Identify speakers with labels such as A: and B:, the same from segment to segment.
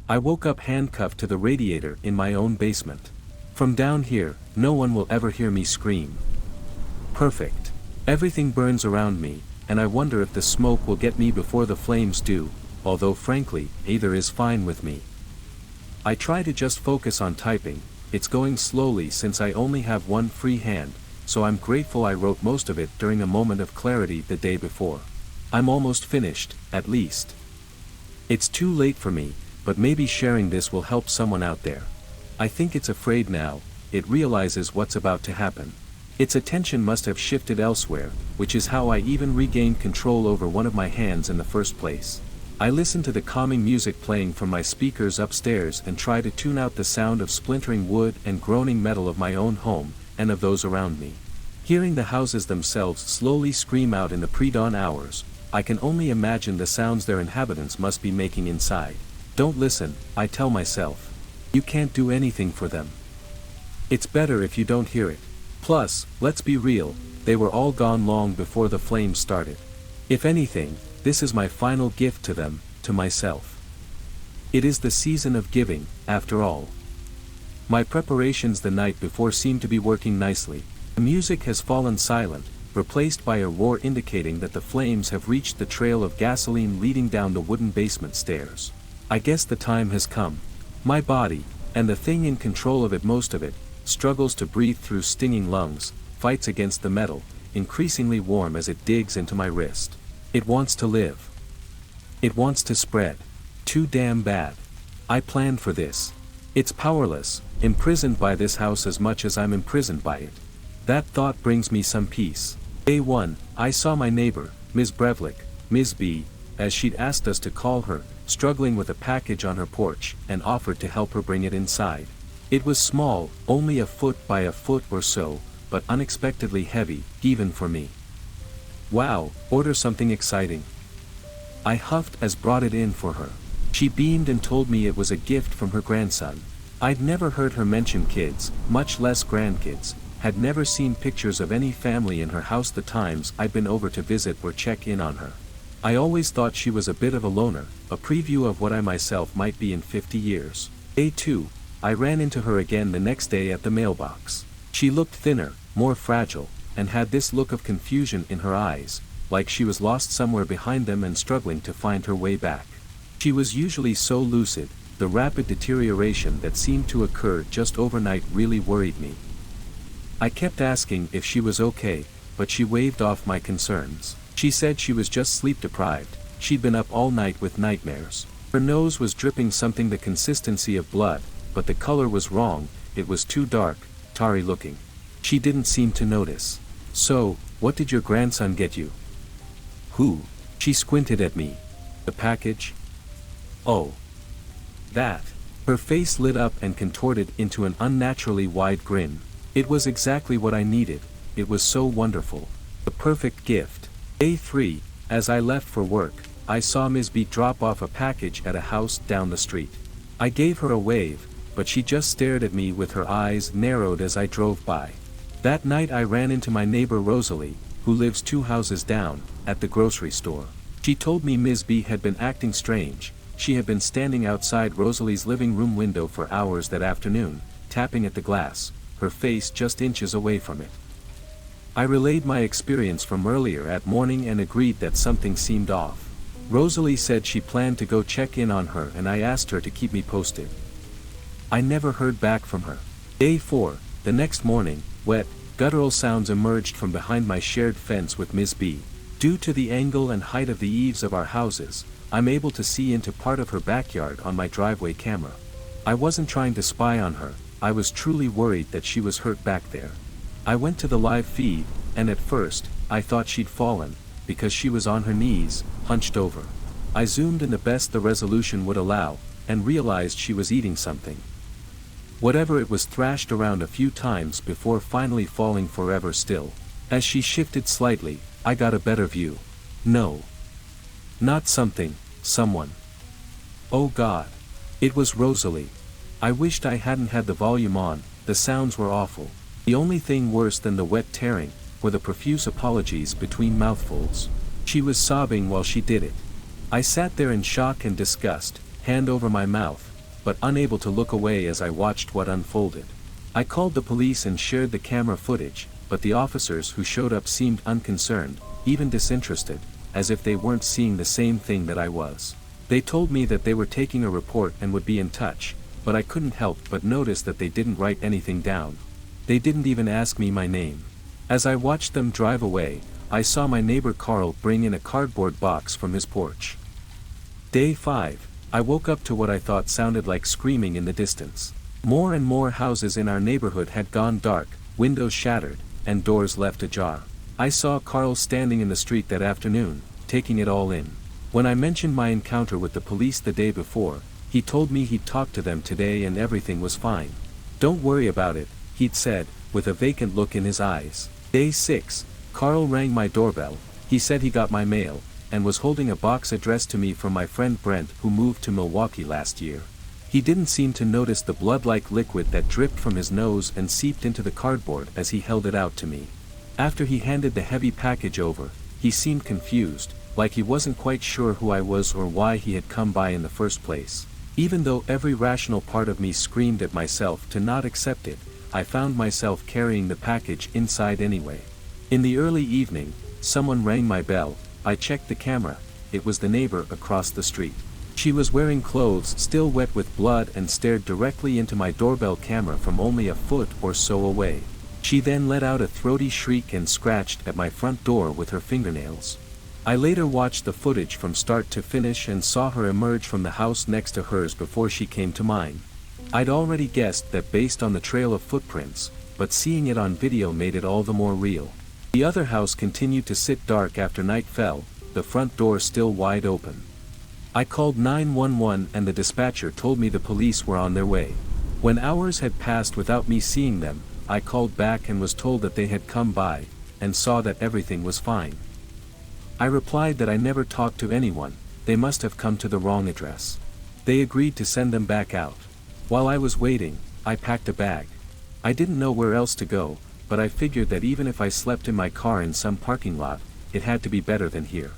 A: I woke up handcuffed to the radiator in my own basement. From down here, no one will ever hear me scream. Perfect. Everything burns around me, and I wonder if the smoke will get me before the flames do, although frankly, either is fine with me. I try to just focus on typing. It's going slowly since I only have one free hand, so I'm grateful I wrote most of it during a moment of clarity the day before. I'm almost finished, at least. It's too late for me, but maybe sharing this will help someone out there. I think it's afraid now, it realizes what's about to happen. Its attention must have shifted elsewhere, which is how I even regained control over one of my hands in the first place. I listen to the calming music playing from my speakers upstairs and try to tune out the sound of splintering wood and groaning metal of my own home, and of those around me. Hearing the houses themselves slowly scream out in the pre-dawn hours, I can only imagine the sounds their inhabitants must be making inside. Don't listen, I tell myself. You can't do anything for them. It's better if you don't hear it. Plus, let's be real, they were all gone long before the flames started. If anything, this is my final gift to them, to myself. It is the season of giving, after all. My preparations the night before seem to be working nicely. The music has fallen silent, replaced by a roar indicating that the flames have reached the trail of gasoline leading down the wooden basement stairs. I guess the time has come. My body, and the thing in control of it most of it, struggles to breathe through stinging lungs, fights against the metal, increasingly warm as it digs into my wrist. It wants to live. It wants to spread. Too damn bad. I planned for this. It's powerless, imprisoned by this house as much as I'm imprisoned by it. That thought brings me some peace. Day 1, I saw my neighbor, Ms. Brevlick, Ms. B, as she'd asked us to call her, struggling with a package on her porch, and offered to help her bring it inside. It was small, only a foot by a foot or so, but unexpectedly heavy, even for me. Wow, order something exciting. I huffed as brought it in for her. She beamed and told me it was a gift from her grandson. I'd never heard her mention kids, much less grandkids, had never seen pictures of any family in her house the times I'd been over to visit or check in on her. I always thought she was a bit of a loner, a preview of what I myself might be in 50 years. Day 2, I ran into her again the next day at the mailbox. She looked thinner, more fragile, and had this look of confusion in her eyes, like she was lost somewhere behind them and struggling to find her way back. She was usually so lucid, the rapid deterioration that seemed to occur just overnight really worried me. I kept asking if she was okay, but she waved off my concerns. She said she was just sleep deprived, she'd been up all night with nightmares. Her nose was dripping something the consistency of blood, but the color was wrong, it was too dark, tarry looking. She didn't seem to notice. So, what did your grandson get you? Who? She squinted at me. The package? Oh. That. Her face lit up and contorted into an unnaturally wide grin. It was exactly what I needed, it was so wonderful. The perfect gift. Day 3, as I left for work, I saw Ms. B drop off a package at a house down the street. I gave her a wave, but she just stared at me with her eyes narrowed as I drove by. That night I ran into my neighbor Rosalie, who lives 2 houses down, at the grocery store. She told me Ms. B had been acting strange. She had been standing outside Rosalie's living room window for hours that afternoon, tapping at the glass, her face just inches away from it. I relayed my experience from earlier that morning and agreed that something seemed off. Rosalie said she planned to go check in on her and I asked her to keep me posted. I never heard back from her. Day 4, the next morning, wet, guttural sounds emerged from behind my shared fence with Ms. B. Due to the angle and height of the eaves of our houses, I'm able to see into part of her backyard on my driveway camera. I wasn't trying to spy on her, I was truly worried that she was hurt back there. I went to the live feed, and at first, I thought she'd fallen, because she was on her knees, hunched over. I zoomed in the best the resolution would allow, and realized she was eating something. Whatever it was thrashed around a few times before finally falling forever still. As she shifted slightly, I got a better view. No. Not something, someone. Oh God. It was Rosalie. I wished I hadn't had the volume on, the sounds were awful. The only thing worse than the wet tearing, were the profuse apologies between mouthfuls. She was sobbing while she did it. I sat there in shock and disgust, hand over my mouth, but unable to look away as I watched what unfolded. I called the police and shared the camera footage, but the officers who showed up seemed unconcerned, even disinterested, as if they weren't seeing the same thing that I was. They told me that they were taking a report and would be in touch, but I couldn't help but notice that they didn't write anything down. They didn't even ask me my name. As I watched them drive away, I saw my neighbor Carl bring in a cardboard box from his porch. Day 5. I woke up to what I thought sounded like screaming in the distance. More and more houses in our neighborhood had gone dark, windows shattered, and doors left ajar. I saw Carl standing in the street that afternoon, taking it all in. When I mentioned my encounter with the police the day before, he told me he'd talked to them today and everything was fine. "Don't worry about it," he'd said, with a vacant look in his eyes. Day 6. Carl rang my doorbell. He said he got my mail, and was holding a box addressed to me from my friend Brent, who moved to Milwaukee last year. He didn't seem to notice the blood-like liquid that dripped from his nose and seeped into the cardboard as he held it out to me. After he handed the heavy package over, he seemed confused, like he wasn't quite sure who I was or why he had come by in the first place. Even though every rational part of me screamed at myself to not accept it, I found myself carrying the package inside anyway. In the early evening, someone rang my bell. I checked the camera. It was the neighbor across the street. She was wearing clothes still wet with blood and stared directly into my doorbell camera from only a foot or so away. She then let out a throaty shriek and scratched at my front door with her fingernails. I later watched the footage from start to finish and saw her emerge from the house next to hers before she came to mine. I'd already guessed that based on the trail of footprints, but seeing it on video made it all the more real. The other house continued to sit dark after night fell, the front door still wide open. I called 911 and the dispatcher told me the police were on their way. When hours had passed without me seeing them, I called back and was told that they had come by, and saw that everything was fine. I replied that I never talked to anyone, they must have come to the wrong address. They agreed to send them back out. While I was waiting, I packed a bag. I didn't know where else to go, but I figured that even if I slept in my car in some parking lot, it had to be better than here.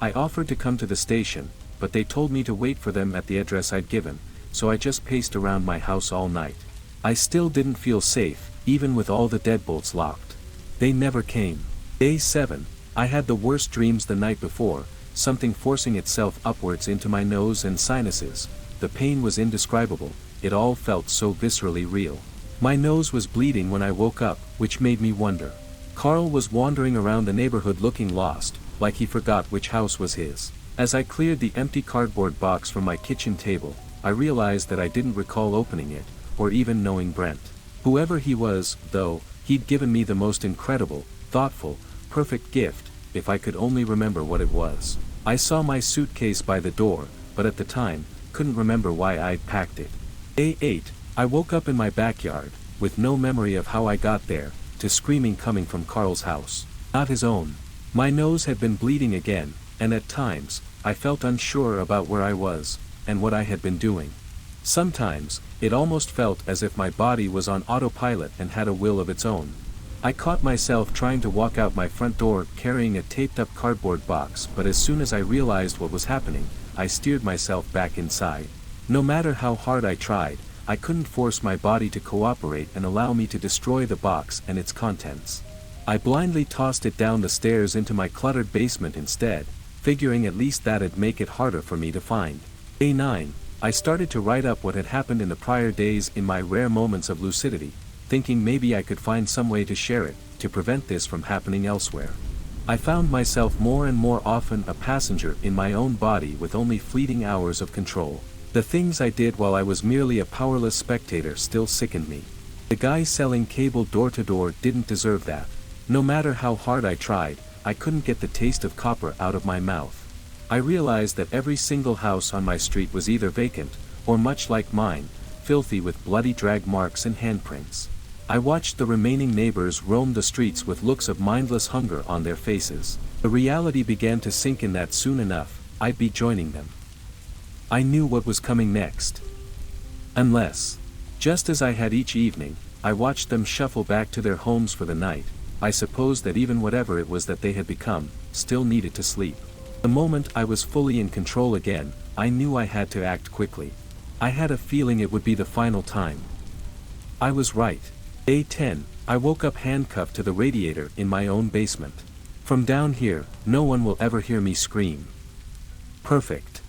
A: I offered to come to the station, but they told me to wait for them at the address I'd given, so I just paced around my house all night. I still didn't feel safe, even with all the deadbolts locked. They never came. Day 7. I had the worst dreams the night before, something forcing itself upwards into my nose and sinuses. The pain was indescribable, it all felt so viscerally real. My nose was bleeding when I woke up, which made me wonder. Carl was wandering around the neighborhood looking lost, like he forgot which house was his. As I cleared the empty cardboard box from my kitchen table, I realized that I didn't recall opening it, or even knowing Brent. Whoever he was, though, he'd given me the most incredible, thoughtful, perfect gift, if I could only remember what it was. I saw my suitcase by the door, but at the time, couldn't remember why I'd packed it. Day 8. I woke up in my backyard, with no memory of how I got there, to screaming coming from Carl's house. Not his own. My nose had been bleeding again, and at times, I felt unsure about where I was, and what I had been doing. Sometimes, it almost felt as if my body was on autopilot and had a will of its own. I caught myself trying to walk out my front door carrying a taped-up cardboard box, but as soon as I realized what was happening, I steered myself back inside. No matter how hard I tried, I couldn't force my body to cooperate and allow me to destroy the box and its contents. I blindly tossed it down the stairs into my cluttered basement instead, figuring at least that'd make it harder for me to find. Day 9. I started to write up what had happened in the prior days in my rare moments of lucidity, thinking maybe I could find some way to share it, to prevent this from happening elsewhere. I found myself more and more often a passenger in my own body with only fleeting hours of control. The things I did while I was merely a powerless spectator still sickened me. The guy selling cable door to door didn't deserve that. No matter how hard I tried, I couldn't get the taste of copper out of my mouth. I realized that every single house on my street was either vacant, or much like mine, filthy with bloody drag marks and handprints. I watched the remaining neighbors roam the streets with looks of mindless hunger on their faces. The reality began to sink in that soon enough, I'd be joining them. I knew what was coming next. Unless, just as I had each evening, I watched them shuffle back to their homes for the night, I supposed that even whatever it was that they had become, still needed to sleep. The moment I was fully in control again, I knew I had to act quickly. I had a feeling it would be the final time. I was right. Day 10, I woke up handcuffed to the radiator in my own basement. From down here, no one will ever hear me scream. Perfect.